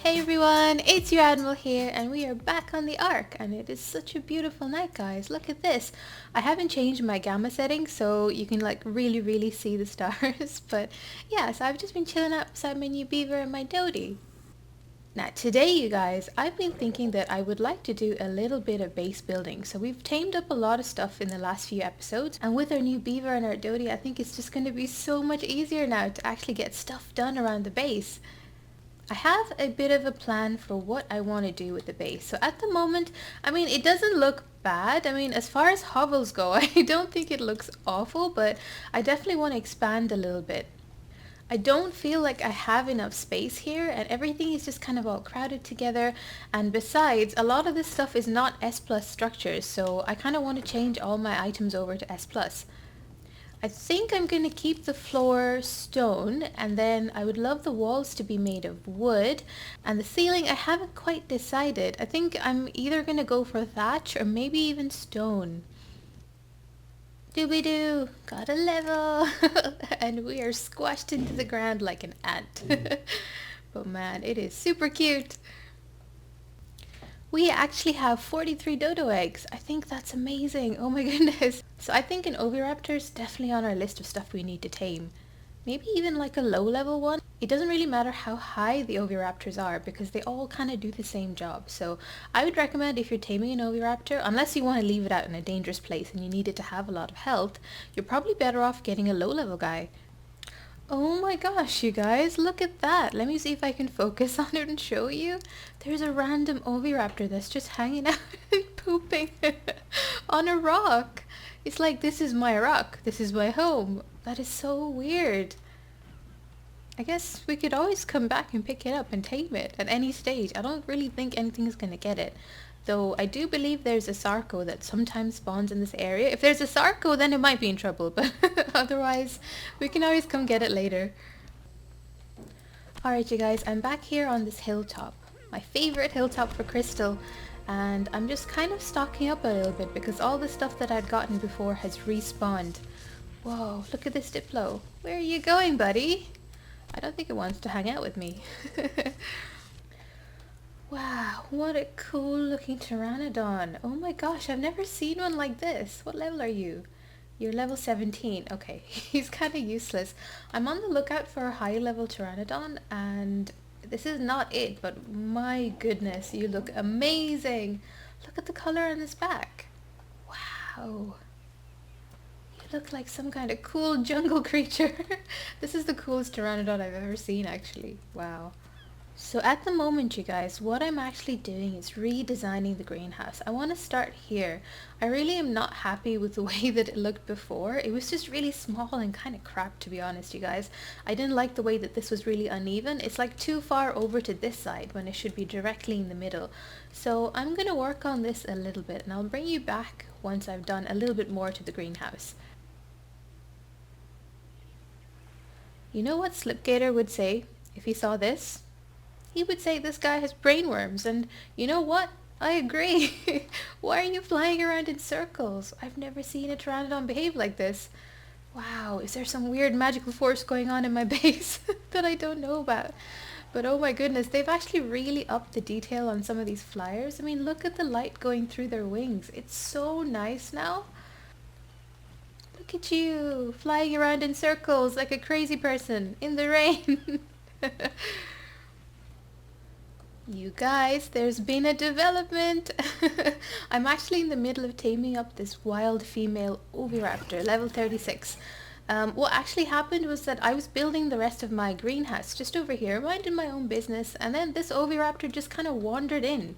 Hey everyone, it's your Admiral here and we are back on the ARK and it is such a beautiful night, guys. Look at this. I haven't changed my gamma setting so you can like really see the stars. But yeah, so I've just been chilling out beside my new Beaver and my Dodie. Now today, you guys, I've been thinking that I would like to do a little bit of base building. So we've tamed up a lot of stuff in the last few episodes, and with our new Beaver and our Dodie, I think it's just going to be so much easier now to actually get stuff done around the base. I have a bit of a plan for what I want to do with the base. So at the moment, I mean, it doesn't look bad. I mean, as far as hovels go, I don't think it looks awful, but I definitely want to expand a little bit. I don't feel like I have enough space here and everything is just kind of all crowded together, and besides, a lot of this stuff is not S plus structures, so I kind of want to change all my items over to S plus. I think I'm going to keep the floor stone, and then I would love the walls to be made of wood, and the ceiling I haven't quite decided. I think I'm either going to go for thatch or maybe even stone. Doobie-doo! Got a level! And we are squashed into the ground like an ant. But man, it is super cute! We actually have 43 dodo eggs. I think that's amazing. Oh my goodness. So I think an oviraptor is definitely on our list of stuff we need to tame. Maybe even like a low level one. It doesn't really matter how high the oviraptors are because they all kind of do the same job. So I would recommend, if you're taming an oviraptor, unless you want to leave it out in a dangerous place and you need it to have a lot of health, you're probably better off getting a low level guy. Oh my gosh, you guys, look at that. Let me see if I can focus on it and show you. There's a random oviraptor that's just hanging out and pooping on a rock. It's like, this is my rock. This is my home. That is so weird. I guess we could always come back and pick it up and tame it at any stage. I don't really think anything's gonna get it. Though I do believe there's a Sarco that sometimes spawns in this area. If there's a Sarco, then it might be in trouble, but otherwise we can always come get it later. Alright you guys, I'm back here on this hilltop. My favorite hilltop for crystal. And I'm just kind of stocking up a little bit because all the stuff that I'd gotten before has respawned. Whoa, look at this Diplo. Where are you going, buddy? I don't think it wants to hang out with me. Wow, what a cool looking Pteranodon. Oh my gosh, I've never seen one like this. What level are you? You're level 17. Okay, he's kind of useless. I'm on the lookout for a high level Pteranodon, and this is not it, but my goodness, you look amazing. Look at the color on his back. Wow. You look like some kind of cool jungle creature. This is the coolest Pteranodon I've ever seen, actually. Wow. So at the moment, you guys, what I'm actually doing is redesigning the greenhouse. I want to start here. I really am not happy with the way that it looked before. It was just really small and kind of crap, to be honest, you guys. I didn't like the way that this was really uneven. It's like too far over to this side when it should be directly in the middle. So I'm going to work on this a little bit and I'll bring you back once I've done a little bit more to the greenhouse. You know what Slipgator would say if he saw this? He would say this guy has brainworms, and you know what? I agree. Why are you flying around in circles? I've never seen a Pteranodon behave like this. Wow, is there some weird magical force going on in my base that I don't know about? But oh my goodness, they've actually really upped the detail on some of these flyers. I mean, look at the light going through their wings. It's so nice now. Look at you, flying around in circles like a crazy person in the rain. You guys, there's been a development. I'm actually in the middle of taming up this wild female oviraptor, level 36. What actually happened was that I was building the rest of my greenhouse just over here, minding my own business, and then this oviraptor just kind of wandered in.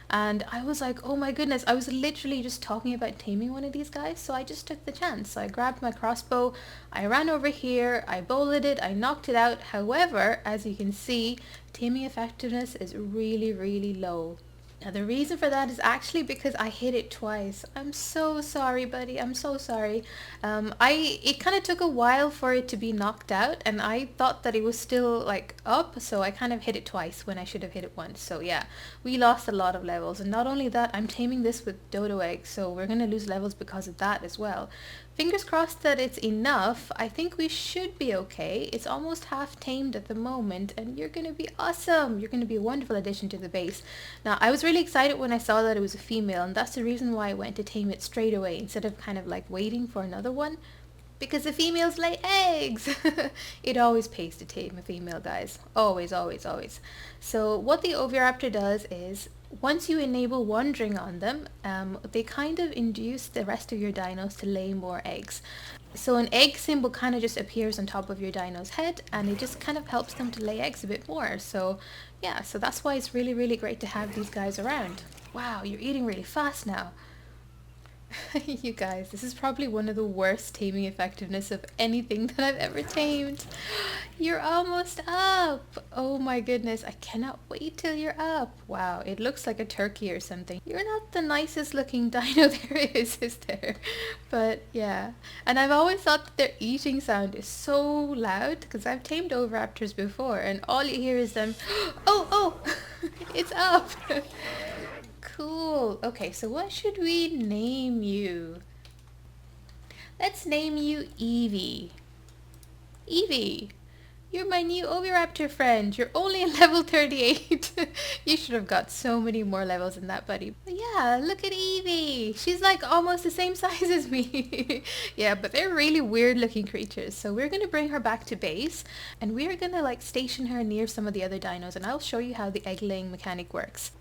And I was like, oh my goodness, I was literally just talking about taming one of these guys, so I just took the chance. So I grabbed my crossbow, I ran over here, I bowled it, I knocked it out. However, as you can see, taming effectiveness is really low. Now the reason for that is actually because I hit it twice. I'm so sorry, buddy. I'm so sorry. It kind of took a while for it to be knocked out, and I thought that it was still like up, so I kind of hit it twice when I should have hit it once. So yeah, we lost a lot of levels, and not only that, I'm taming this with dodo eggs, so we're gonna lose levels because of that as well. Fingers crossed that it's enough. I think we should be okay. It's almost half tamed at the moment, and you're going to be awesome. You're going to be a wonderful addition to the base. Now, I was really excited when I saw that it was a female, and that's the reason why I went to tame it straight away instead of kind of like waiting for another one. Because the females lay eggs. It always pays to tame a female, guys. Always, always, always. So what the Oviraptor does is, once you enable wandering on them, they kind of induce the rest of your dinos to lay more eggs. So an egg symbol kind of just appears on top of your dino's head, and it just kind of helps them to lay eggs a bit more. So yeah, so that's why it's really, really great to have these guys around. Wow, you're eating really fast now. You guys, this is probably one of the worst taming effectiveness of anything that I've ever tamed. You're almost up. Oh my goodness, I cannot wait till you're up. Wow, it looks like a turkey or something. You're not the nicest looking dino there is there? But yeah, and I've always thought that their eating sound is so loud because I've tamed oviraptors before and all you hear is them, oh, it's up. Cool. Okay, so what should we name you? Let's name you Evie. Evie, you're my new Oviraptor friend. You're only at level 38. You should have got so many more levels than that, buddy. But yeah, look at Evie. She's like almost the same size as me. Yeah, but they're really weird looking creatures. So we're going to bring her back to base and we're going to like station her near some of the other dinos and I'll show you how the egg laying mechanic works.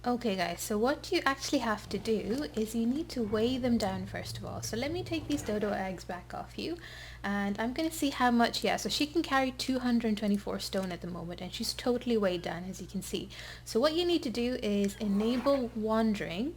Okay guys, so what you actually have to do is you need to weigh them down first of all. So let me take these dodo eggs back off you and I'm going to see how much, yeah, so she can carry 224 stone at the moment and she's totally weighed down as you can see. So what you need to do is enable wandering.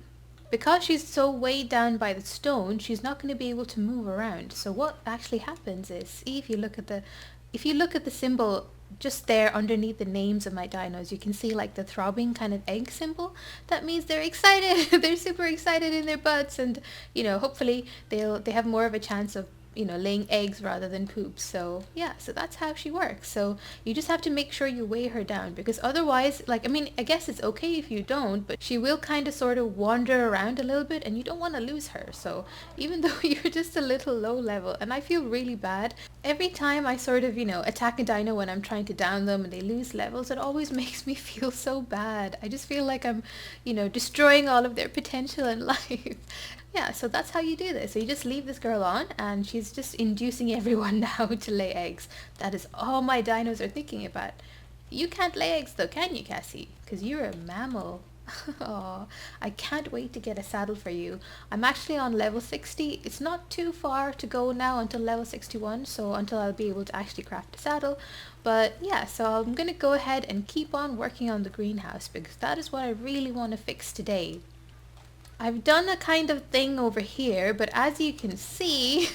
Because she's so weighed down by the stone, she's not going to be able to move around. So what actually happens is, see if you look at the symbol just there underneath the names of my dinos, you can see like the throbbing kind of egg symbol. That means they're excited. They're super excited in their butts and you know, hopefully they have more of a chance of, you know, laying eggs rather than poop. So yeah, so that's how she works. So you just have to make sure you weigh her down because otherwise, like, I mean, I guess it's okay if you don't, but she will kind of sort of wander around a little bit and you don't want to lose her. So even though you're just a little low level, and I feel really bad every time I sort of, you know, attack a dino when I'm trying to down them and they lose levels, it always makes me feel so bad. I just feel like I'm, you know, destroying all of their potential in life. Yeah, so that's how you do this. So you just leave this girl on and she's just inducing everyone now to lay eggs. That is all my dinos are thinking about. You can't lay eggs though, can you, Cassie? Because you're a mammal. Oh, I can't wait to get a saddle for you. I'm actually on level 60. It's not too far to go now until level 61, so until I'll be able to actually craft a saddle. But yeah, so I'm going to go ahead and keep on working on the greenhouse because that is what I really want to fix today. I've done a kind of thing over here, but as you can see,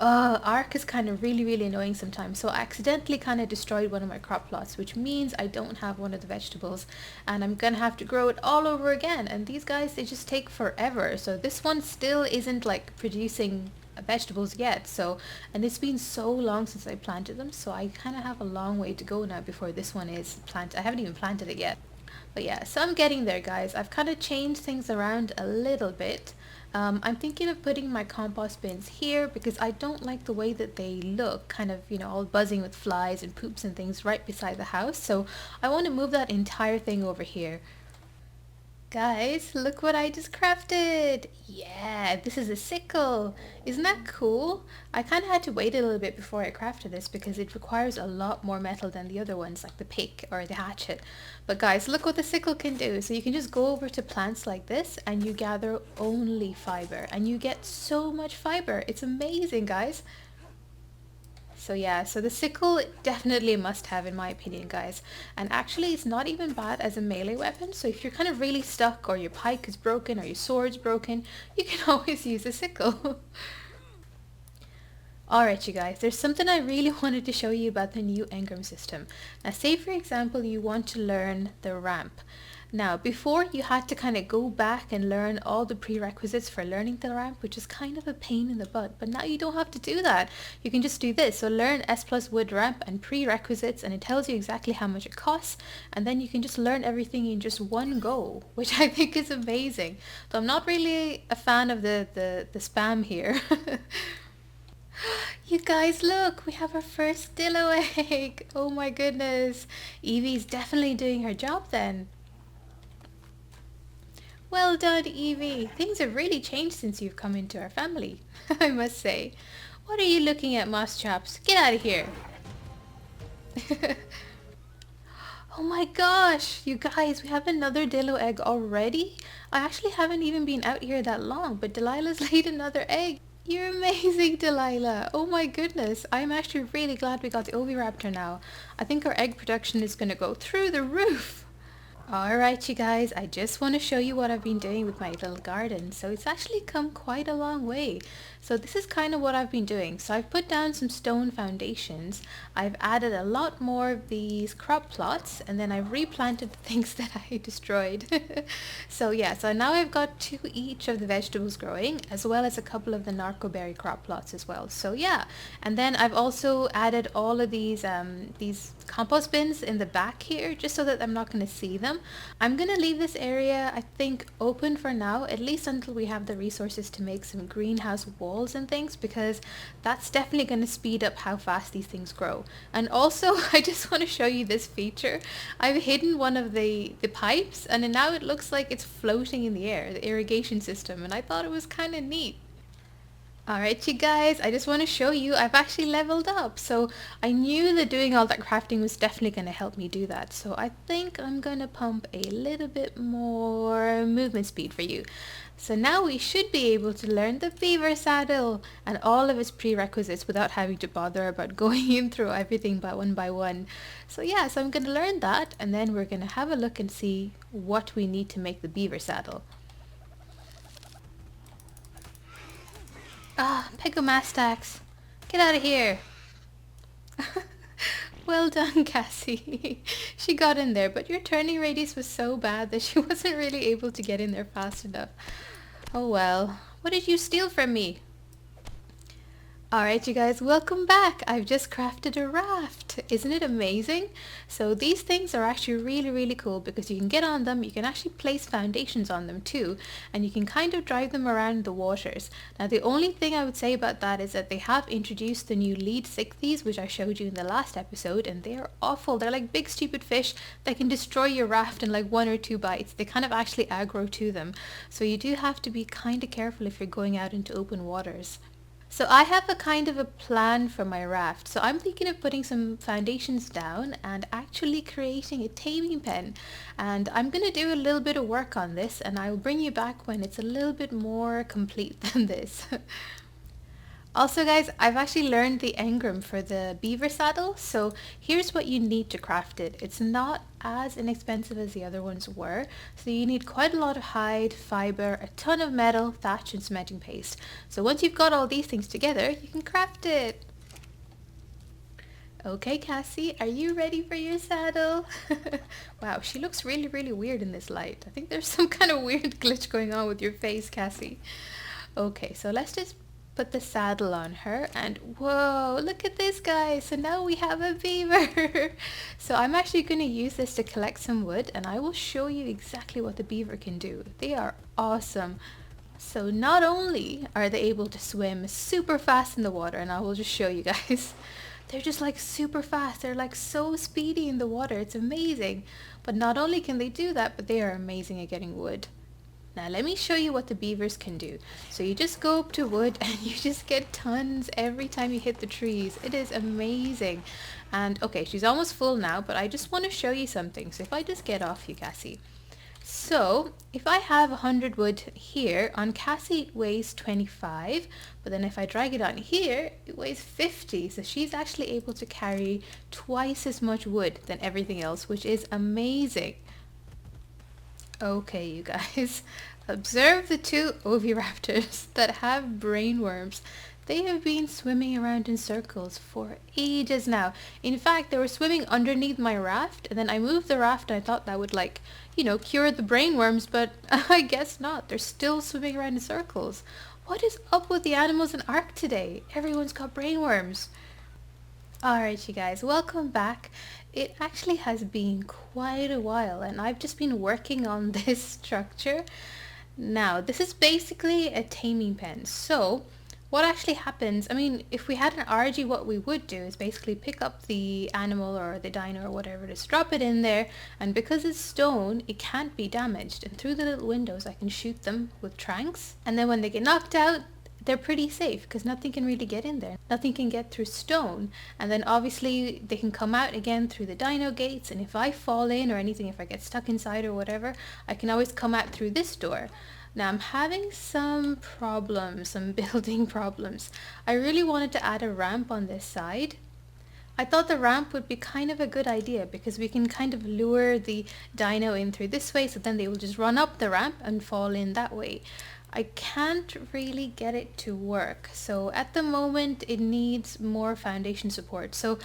ARK is kind of really annoying sometimes. So I accidentally kind of destroyed one of my crop plots, which means I don't have one of the vegetables and I'm gonna have to grow it all over again. And these guys, they just take forever. So this one still isn't like producing vegetables yet. So, and it's been so long since I planted them. So I kind of have a long way to go now before this one is planted. I haven't even planted it yet. But yeah, so I'm getting there, guys. I've kind of changed things around a little bit. I'm thinking of putting my compost bins here because I don't like the way that they look, kind of, you know, all buzzing with flies and poops and things right beside the house. So I want to move that entire thing over here. Guys, look what I just crafted. Yeah, this is a sickle. Isn't that cool? I kind of had to wait a little bit before I crafted this because it requires a lot more metal than the other ones like the pick or the hatchet. But guys, look what the sickle can do. So you can just go over to plants like this and you gather only fiber and you get so much fiber. It's amazing, guys. So yeah, so the sickle definitely a must-have in my opinion, guys. And actually it's not even bad as a melee weapon. So if you're kind of really stuck or your pike is broken or your sword's broken, you can always use a sickle. Alright you guys, there's something I really wanted to show you about the new Ingraham system. Now say for example you want to learn the ramp. Now, before you had to kind of go back and learn all the prerequisites for learning the ramp, which is kind of a pain in the butt, but now you don't have to do that. You can just do this. So learn S plus wood ramp and prerequisites, and it tells you exactly how much it costs, and then you can just learn everything in just one go, which I think is amazing. So I'm not really a fan of the spam here. You guys, look, we have our first dillo egg. Oh my goodness. Evie's definitely doing her job then. Well done, Evie. Things have really changed since you've come into our family, I must say. What are you looking at, Moss Chops? Get out of here. Oh my gosh, you guys, we have another Dillo egg already? I actually haven't even been out here that long, but Delilah's laid another egg. You're amazing, Delilah. Oh my goodness. I'm actually really glad we got the Oviraptor now. I think our egg production is going to go through the roof. Alright you guys, I just want to show you what I've been doing with my little garden. So it's actually come quite a long way. So this is kind of what I've been doing. So I've put down some stone foundations. I've added a lot more of these crop plots, and then I've replanted the things that I destroyed. So yeah, so now I've got 2 each of the vegetables growing, as well as a couple of the narcoberry crop plots as well. So yeah, and then I've also added all of these compost bins in the back here, just so that I'm not going to see them. I'm going to leave this area, I think, open for now, at least until we have the resources to make some greenhouse walls and things, because that's definitely going to speed up how fast these things grow. And also, I just want to show you this feature. I've hidden one of the pipes, and now it looks like it's floating in the air, the irrigation system, and I thought it was kind of neat. Alright you guys, I just want to show you I've actually leveled up. So I knew that doing all that crafting was definitely going to help me do that. So I think I'm going to pump a little bit more movement speed for you. So now we should be able to learn the beaver saddle and all of its prerequisites without having to bother about going in through everything by one. So yeah, so I'm going to learn that, and then we're going to have a look and see what we need to make the beaver saddle. Ah, Pegomastax, get out of here. Well done, Cassie. She got in there, but your turning radius was so bad that she wasn't really able to get in there fast enough. Oh well. What did you steal from me? Alright you guys, welcome back. I've just crafted a raft. Isn't it amazing? So these things are actually really cool because you can get on them, you can actually place foundations on them too, and you can kind of drive them around the waters. Now the only thing I would say about that is that they have introduced the new lead sichthies, which I showed you in the last episode, and they are awful. They're like big stupid fish that can destroy your raft in like 1 or 2 bites. They kind of actually aggro to them. So you do have to be kind of careful if you're going out into open waters. So I have a kind of a plan for my raft. So I'm thinking of putting some foundations down and actually creating a taming pen. And I'm going to do a little bit of work on this, and I will bring you back when it's a little bit more complete than this. Also guys, I've actually learned the Ingraham for the beaver saddle, so here's what you need to craft it. It's not as inexpensive as the other ones were, so you need quite a lot of hide, fiber, a ton of metal, thatch and cementing paste. So once you've got all these things together, you can craft it. Okay Cassie, are you ready for your saddle? Wow, she looks really weird in this light. I think there's some kind of weird glitch going on with your face, Cassie. Okay, so let's just put the saddle on her, and whoa, look at this guys. So now we have a beaver. So I'm actually going to use this to collect some wood, and I will show you exactly what the beaver can do. They are awesome. So not only are they able to swim super fast in the water, and I will just show you guys, they're just like super fast. They're like so speedy in the water. It's amazing. But not only can they do that, but they are amazing at getting wood. Now let me show you what the beavers can do. So you just go up to wood and you just get tons every time you hit the trees. It is amazing. And okay, she's almost full now, but I just want to show you something. So if I just get off you, Cassie. So if I have 100 wood here, on Cassie it weighs 25, but then if I drag it on here, it weighs 50. So she's actually able to carry twice as much wood than everything else, which is amazing. Okay, you guys, observe the 2 oviraptors that have brainworms. They have been swimming around in circles for ages now. In fact, they were swimming underneath my raft, and then I moved the raft and I thought that would like, you know, cure the brainworms, but I guess not. They're still swimming around in circles. What is up with the animals in ARK today? Everyone's got brainworms. Alright you guys, welcome back. It actually has been quite a while and I've just been working on this structure. Now, this is basically a taming pen. So, what actually happens, I mean, if we had an RG, what we would do is basically pick up the animal or the dino or whatever, just drop it in there, and because it's stone, it can't be damaged. And through the little windows, I can shoot them with tranks. And then when they get knocked out, they're pretty safe because nothing can really get in there. Nothing can get through stone. And then obviously they can come out again through the dino gates, and if I fall in or anything, if I get stuck inside or whatever, I can always come out through this door. Now I'm having some problems, some building problems. I really wanted to add a ramp on this side. I thought the ramp would be kind of a good idea because we can kind of lure the dino in through this way, so then they will just run up the ramp and fall in that way. I can't really get it to work. So at the moment it needs more foundation support. So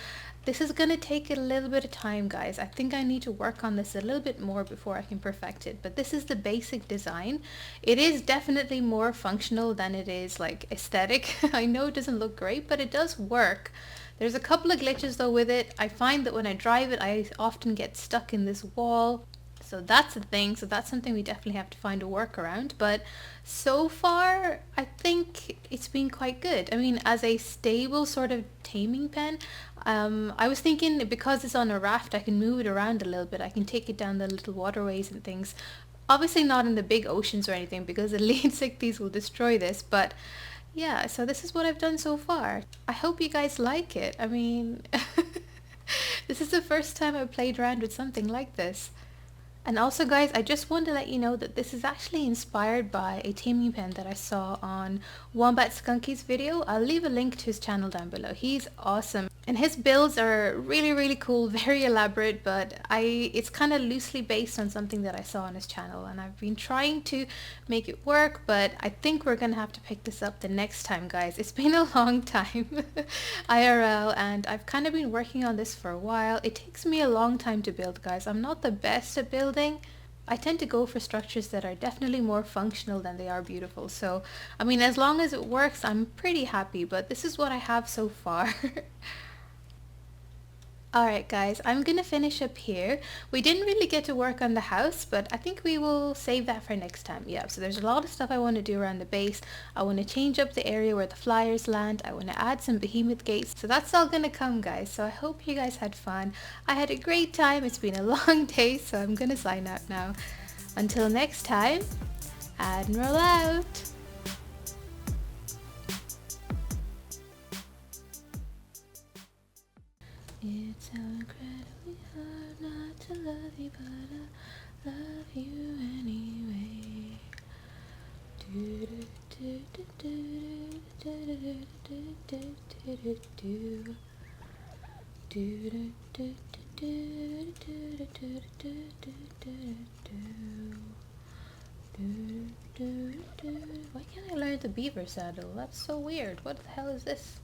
this is going to take a little bit of time, guys. I think I need to work on this a little bit more before I can perfect it. But this is the basic design. It is definitely more functional than it is like aesthetic. I know it doesn't look great, but it does work. There's a couple of glitches though with it. I find that when I drive it, I often get stuck in this wall. So that's a thing. So that's something we definitely have to find a workaround. But so far, I think it's been quite good. I mean, as a stable sort of taming pen, I was thinking because it's on a raft, I can move it around a little bit. I can take it down the little waterways and things. Obviously not in the big oceans or anything because the lead these will destroy this. But yeah, so this is what I've done so far. I hope you guys like it. I mean, this is the first time I've played around with something like this. And also guys, I just want to let you know that this is actually inspired by a taming pen that I saw on Wombat Skunky's video. I'll leave a link to his channel down below. He's awesome. And his builds are really cool, very elaborate, but it's kind of loosely based on something that I saw on his channel. And I've been trying to make it work, but I think we're going to have to pick this up the next time, guys. It's been a long time, IRL, and I've kind of been working on this for a while. It takes me a long time to build, guys. I'm not the best at building. I tend to go for structures that are definitely more functional than they are beautiful. So, I mean, as long as it works, I'm pretty happy, but this is what I have so far. Alright guys, I'm gonna finish up here. We didn't really get to work on the house, but I think we will save that for next time. Yeah, so there's a lot of stuff I want to do around the base. I want to change up the area where the flyers land. I want to add some behemoth gates. So that's all gonna come, guys. So I hope you guys had fun. I had a great time. It's been a long day, so I'm gonna sign out now. Until next time, Admiral out! It's so incredibly hard not to love you, but I love you anyway. Do do do do do do do do do do do do do do. Why can't I learn the beaver saddle? That's so weird. What the hell is this?